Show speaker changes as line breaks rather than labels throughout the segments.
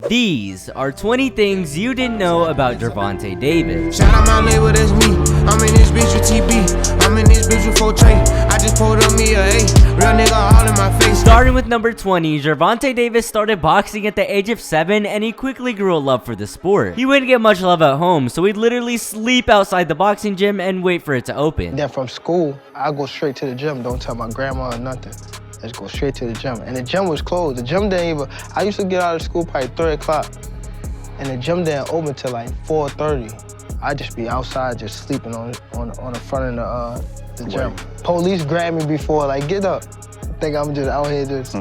These are 20 things you didn't know about Gervonta Davis.
Shout out my label, that's me. I'm in this bitch with TB. I'm in this bitch with 4 Trey. I just pulled up me a A. Real nigga all in my face.
Starting with number 20, Gervonta Davis started boxing at the age of 7 and he quickly grew a love for the sport. He wouldn't get much love at home, so he'd literally sleep outside the boxing gym and wait for it to open.
Then from school, I go straight to the gym. Don't tell my grandma or nothing. Let's go straight to the gym. And the gym was closed. The gym didn't even, I used to get out of school probably 3 o'clock. And the gym didn't open till like 4:30. I'd just be outside just sleeping on the front of the gym. Police grabbed me before, like, get up. Think I'm just out here just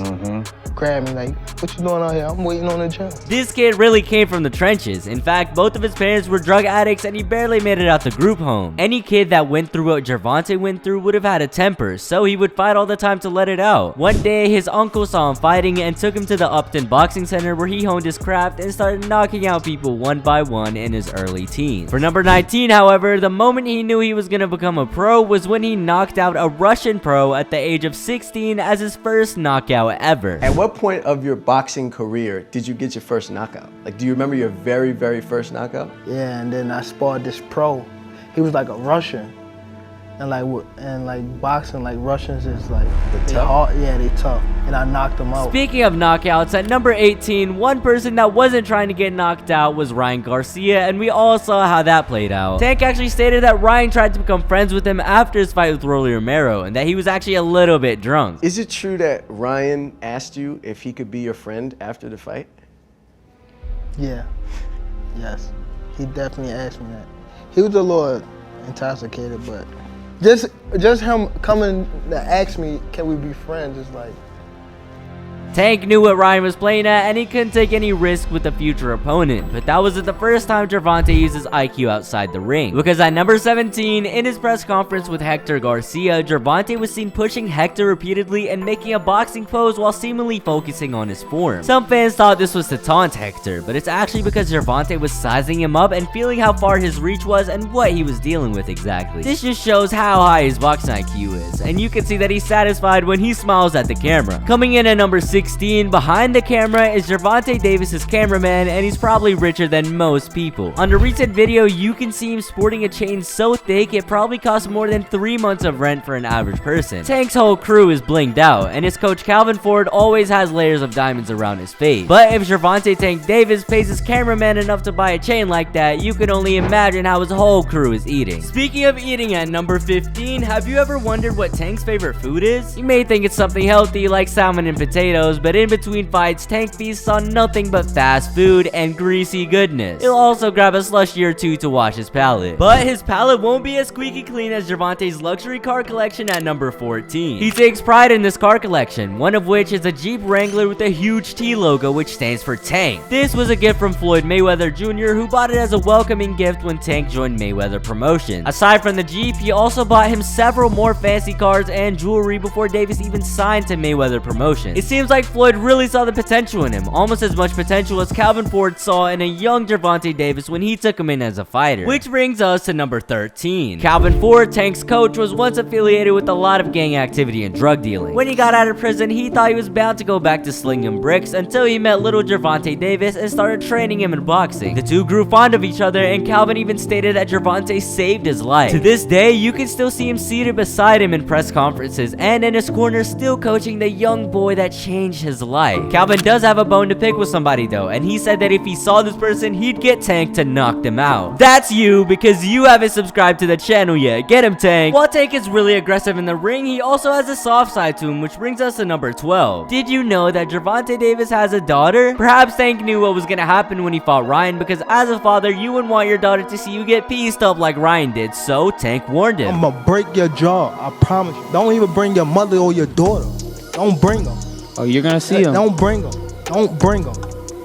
grab me, like, what you doing out here? I'm waiting on the gym.
This kid really came from the trenches. In fact, both of his parents were drug addicts and he barely made it out the group home. Any kid that went through what Gervonta went through would have had a temper, so he would fight all the time to let it out. One day, his uncle saw him fighting and took him to the Upton Boxing Center where he honed his craft and started knocking out people one by one in his early teens. For number 19, however, the moment he knew he was going to become a pro was when he knocked out a Russian pro at the age of 16 as his first knockout ever.
At what point of your boxing career did you get your first knockout? Like, do you remember your very, very first knockout?
Yeah, and then I sparred this pro. He was like a Russian. And like boxing, like Russians is like, they hard, yeah, they tough. And I knocked him out.
Speaking of knockouts, at number 18, one person that wasn't trying to get knocked out was Ryan Garcia, and we all saw how that played out. Tank actually stated that Ryan tried to become friends with him after his fight with Rolly Romero, and that he was actually a little bit drunk.
Is it true that Ryan asked you if he could be your friend after the fight?
Yeah, yes. He definitely asked me that. He was a little intoxicated, but just him coming to ask me, can we be friends, is like...
Tank knew what Ryan was playing at, and he couldn't take any risk with a future opponent, but that wasn't the first time Gervonta used his IQ outside the ring, because at number 17, in his press conference with Hector Garcia, Gervonta was seen pushing Hector repeatedly and making a boxing pose while seemingly focusing on his form. Some fans thought this was to taunt Hector, but it's actually because Gervonta was sizing him up and feeling how far his reach was and what he was dealing with exactly. This just shows how high his boxing IQ is, and you can see that he's satisfied when he smiles at the camera. Coming in at number 16, behind the camera is Gervonta Davis's cameraman, and he's probably richer than most people. On the recent video, you can see him sporting a chain so thick it probably costs more than 3 months of rent for an average person. Tank's whole crew is blinged out, and his coach Calvin Ford always has layers of diamonds around his face. But if Gervonta Tank Davis pays his cameraman enough to buy a chain like that, you can only imagine how his whole crew is eating. Speaking of eating, at number 15, have you ever wondered what Tank's favorite food is? You may think it's something healthy like salmon and potatoes, but in between fights, Tank feasts on nothing but fast food and greasy goodness. He'll also grab a slushie or two to wash his palate. But his palate won't be as squeaky clean as Gervonta's luxury car collection at number 14. He takes pride in this car collection, one of which is a Jeep Wrangler with a huge T logo, which stands for Tank. This was a gift from Floyd Mayweather Jr., who bought it as a welcoming gift when Tank joined Mayweather Promotions. Aside from the Jeep, he also bought him several more fancy cars and jewelry before Davis even signed to Mayweather Promotions. It seems like Floyd really saw the potential in him, almost as much potential as Calvin Ford saw in a young Gervonta Davis when he took him in as a fighter. Which brings us to number 13. Calvin Ford, Tank's coach, was once affiliated with a lot of gang activity and drug dealing. When he got out of prison, he thought he was bound to go back to slinging bricks until he met little Gervonta Davis and started training him in boxing. The two grew fond of each other, and Calvin even stated that Gervonta saved his life. To this day, you can still see him seated beside him in press conferences and in his corner, still coaching the young boy that changed his life. Calvin does have a bone to pick with somebody though, and he said that if he saw this person, he'd get Tank to knock them out. That's you, because you haven't subscribed to the channel yet. Get him, Tank. While Tank is really aggressive in the ring, he also has a soft side to him, which brings us to number 12. Did you know that Gervonta Davis has a daughter? Perhaps Tank knew what was gonna happen when he fought Ryan, because as a father, you wouldn't want your daughter to see you get pieced up like Ryan did, so Tank warned him.
I'ma break your jaw, I promise you. Don't even bring your mother or your daughter. Don't bring them.
Oh, you're gonna see him.
Don't bring them. Don't bring them.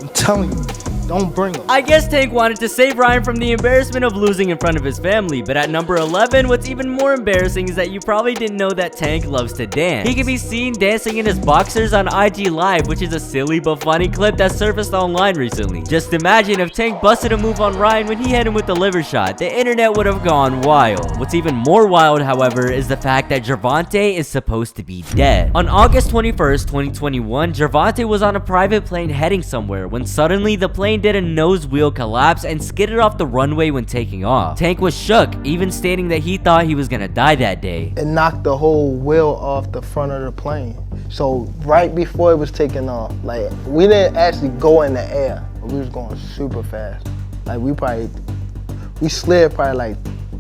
I'm telling you. Don't bring them.
I guess Tank wanted to save Ryan from the embarrassment of losing in front of his family, but at number 11, what's even more embarrassing is that you probably didn't know that Tank loves to dance. He can be seen dancing in his boxers on IG Live, which is a silly but funny clip that surfaced online recently. Just imagine if Tank busted a move on Ryan when he hit him with the liver shot. The internet would have gone wild. What's even more wild, however, is the fact that Gervonta is supposed to be dead. On August 21st, 2021, Gervonta was on a private plane heading somewhere when suddenly the plane did a nose wheel collapse and skidded off the runway when taking off. Tank was shook, even stating that he thought he was gonna die that day.
It knocked the whole wheel off the front of the plane. So right before it was taking off, like we didn't actually go in the air, but we was going super fast. Like we slid probably like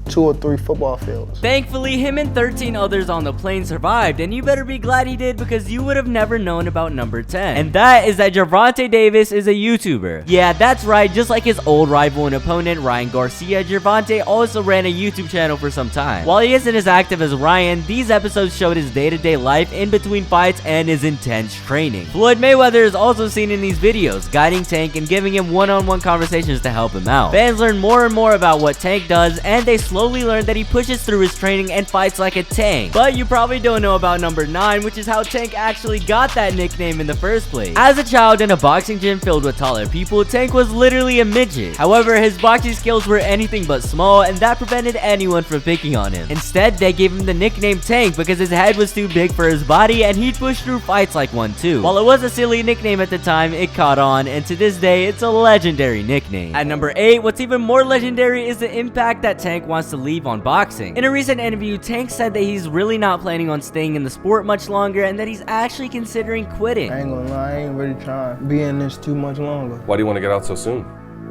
2 or 3 football fields.
Thankfully, him and 13 others on the plane survived, and you better be glad he did because you would have never known about number 10. And that is that Gervonta Davis is a YouTuber. Yeah, that's right, just like his old rival and opponent Ryan Garcia, Gervonta also ran a YouTube channel for some time. While he isn't as active as Ryan, these episodes showed his day-to-day life in between fights and his intense training. Floyd Mayweather is also seen in these videos, guiding Tank and giving him one-on-one conversations to help him out. Fans learn more and more about what Tank does, and they slowly learn that he pushes through his training and fights like a tank. But you probably don't know about number 9, which is how Tank actually got that nickname in the first place. As a child in a boxing gym filled with taller people, Tank was literally a midget. However, his boxing skills were anything but small, and that prevented anyone from picking on him. Instead, they gave him the nickname Tank because his head was too big for his body and he'd push through fights like one too. While it was a silly nickname at the time, it caught on, and to this day, it's a legendary nickname. At number 8, what's even more legendary is the impact that Tank wants to leave on boxing. In a recent interview, Tank said that he's really not planning on staying in the sport much longer and that he's actually considering quitting.
I ain't gonna lie, I ain't really trying to be in this too much longer.
Why do you want to get out so soon?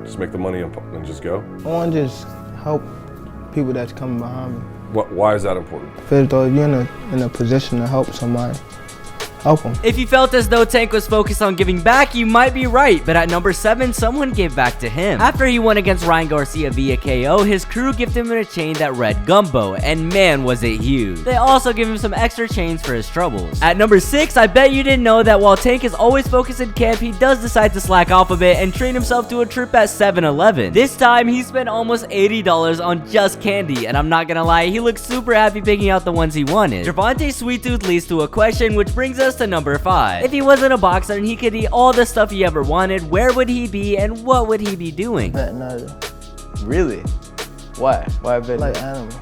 Just make the money and just go?
I want to just help people that's coming behind me.
Why is that important?
Feel as though if you're in a position to help somebody, help them.
If you felt as though Tank was focused on giving back, you might be right, but at number 7, someone gave back to him. After he won against Ryan Garcia via KO, his crew gifted him a chain that read Gumbo, and man was it huge. They also give him some extra chains for his troubles. At number 6, I bet you didn't know that while Tank is always focused in camp, he does decide to slack off a bit and treat himself to a trip at 7-Eleven. This time, he spent almost $80 on just candy, and I'm not gonna lie, he looked super happy picking out the ones he wanted. Gervonta's sweet tooth leads to a question, which brings us to number 5. If he wasn't a boxer and he could eat all the stuff he ever wanted, where would he be and what would he be doing?
Veterinary.
Really? Why? Why veterinary?
Like animals.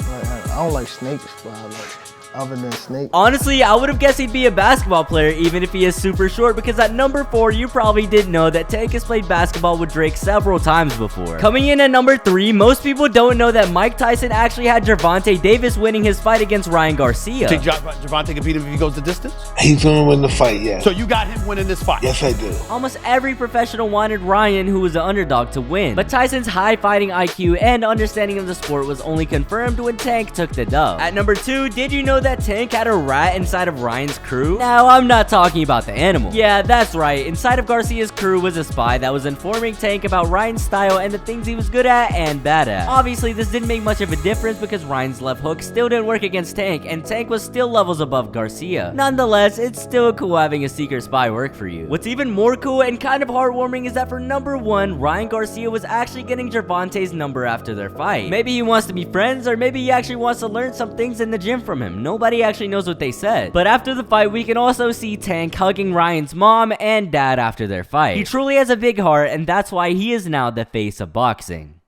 I don't like snakes, but I like other than snakes.
Honestly, I would have guessed he'd be a basketball player even if he is super short, because at number 4, you probably didn't know that Tank has played basketball with Drake several times before. Coming in at number 3, most people don't know that Mike Tyson actually had Gervonta Davis winning his fight against Ryan Garcia.
Think Gervonta compete if he goes the distance?
He's gonna win the fight, yeah.
So you got him winning this fight?
Yes, I do.
Almost every professional wanted Ryan, who was the underdog, to win, but Tyson's high fighting IQ and understanding of the sport was only confirmed when Tank took the dub. At number 2, did you know that Tank had a rat inside of Ryan's crew? Now, I'm not talking about the animal. Yeah, that's right. Inside of Garcia's crew was a spy that was informing Tank about Ryan's style and the things he was good at and bad at. Obviously, this didn't make much of a difference because Ryan's left hook still didn't work against Tank, and Tank was still levels above Garcia. Nonetheless, it's still cool having a secret spy work for you. What's even more cool and kind of heartwarming is that for number 1, Ryan Garcia was actually getting Gervonta's number after their fight. Maybe he wants to be friends, or maybe he actually wants to learn some things in the gym from him. Nobody actually knows what they said. But after the fight, we can also see Tank hugging Ryan's mom and dad after their fight. He truly has a big heart, and that's why he is now the face of boxing.